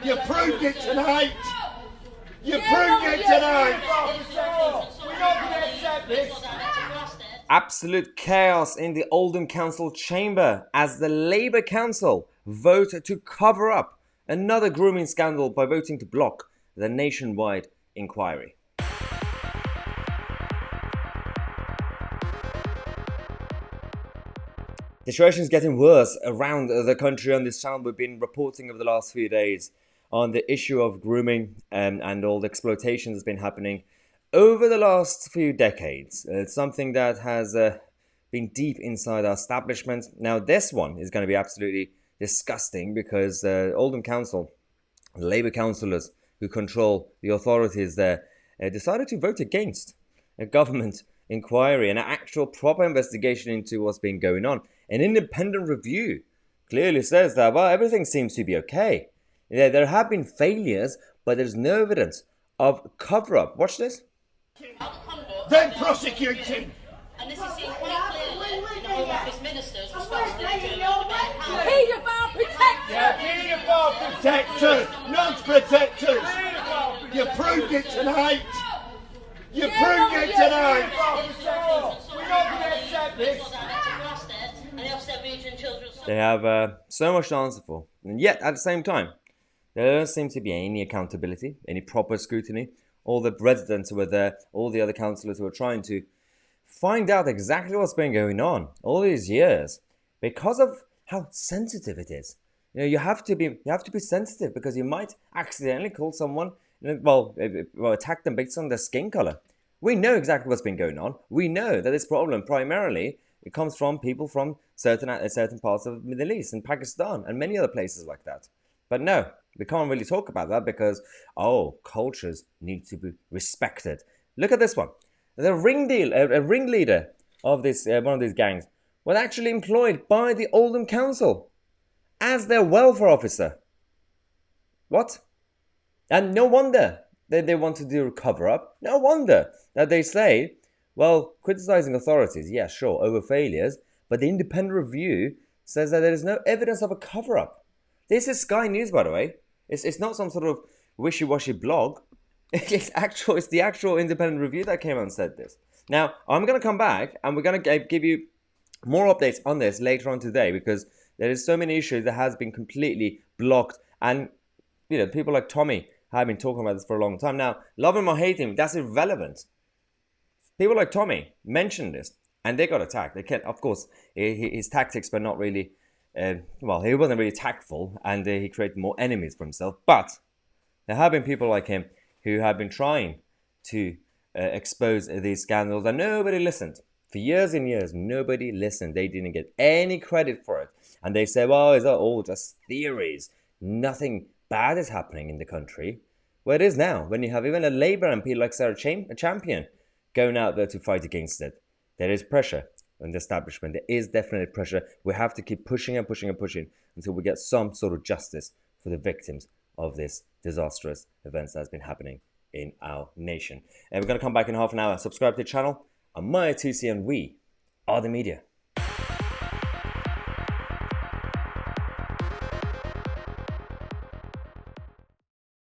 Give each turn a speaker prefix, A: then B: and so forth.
A: You proved it tonight. You proved it tonight. We're not going to accept this.
B: Absolute chaos in the Oldham Council chamber as the Labour Council vote to cover up another grooming scandal by voting to block the nationwide inquiry. The situation is getting worse around the country. On this channel, we've been reporting over the last few days on the issue of grooming and all the exploitation that's been happening over the last few decades. It's something that has been deep inside our establishment. Now, this one is going to be absolutely disgusting because Oldham Council, Labour councillors who control the authorities there, decided to vote against a government inquiry, an actual proper investigation into what's been going on. An independent review clearly says that, well, everything seems to be okay. Yeah, there have been failures, but there's no evidence of cover-up. Watch this.
A: Then prosecute him.
C: And this is seen quite clearly in the Home Office Minister's response to the Paedophile protector!
A: Yeah, paedophile protectors, non-protectors. You proved it tonight. You proved it tonight. We're not going to accept this.
B: They have so much to answer for, and yet at the same time, there don't seem to be any accountability, any proper scrutiny. All the residents who were there, all the other councillors who were trying to find out exactly what's been going on all these years, because of how sensitive it is. You know, you have to be sensitive because you might accidentally call someone, attack them based on their skin color. We know exactly what's been going on. We know that this problem primarily it comes from people from certain parts of the Middle East and Pakistan and many other places like that. But no, we can't really talk about that because, cultures need to be respected. Look at this one. The ringleader of this one of these gangs was actually employed by the Oldham Council as their welfare officer. What? And no wonder that they want to do a cover-up. No wonder that they say, well, criticising authorities, yeah, sure, over failures, but the independent review says that there is no evidence of a cover-up. This is Sky News, by the way. It's not some sort of wishy-washy blog. It's the actual independent review that came out and said this. Now, I'm going to come back and we're going to give you more updates on this later on today because there is so many issues that has been completely blocked. And, people like Tommy have been talking about this for a long time. Now, love him or hate him, that's irrelevant. People like Tommy mentioned this and they got attacked. They can't, of course, his tactics were not really, he wasn't really tactful and he created more enemies for himself. But there have been people like him who have been trying to expose these scandals and nobody listened. For years and years, nobody listened. They didn't get any credit for it. And they say, well, it's all just theories. Nothing bad is happening in the country. Well, it is now, when you have even a Labour MP like Sarah Champion going out there to fight against it. There is pressure on the establishment. There is definitely pressure. We have to keep pushing and pushing and pushing until we get some sort of justice for the victims of this disastrous events that's been happening in our nation. And we're going to come back in half an hour. Subscribe to the channel. I'm Tousi and we are the media.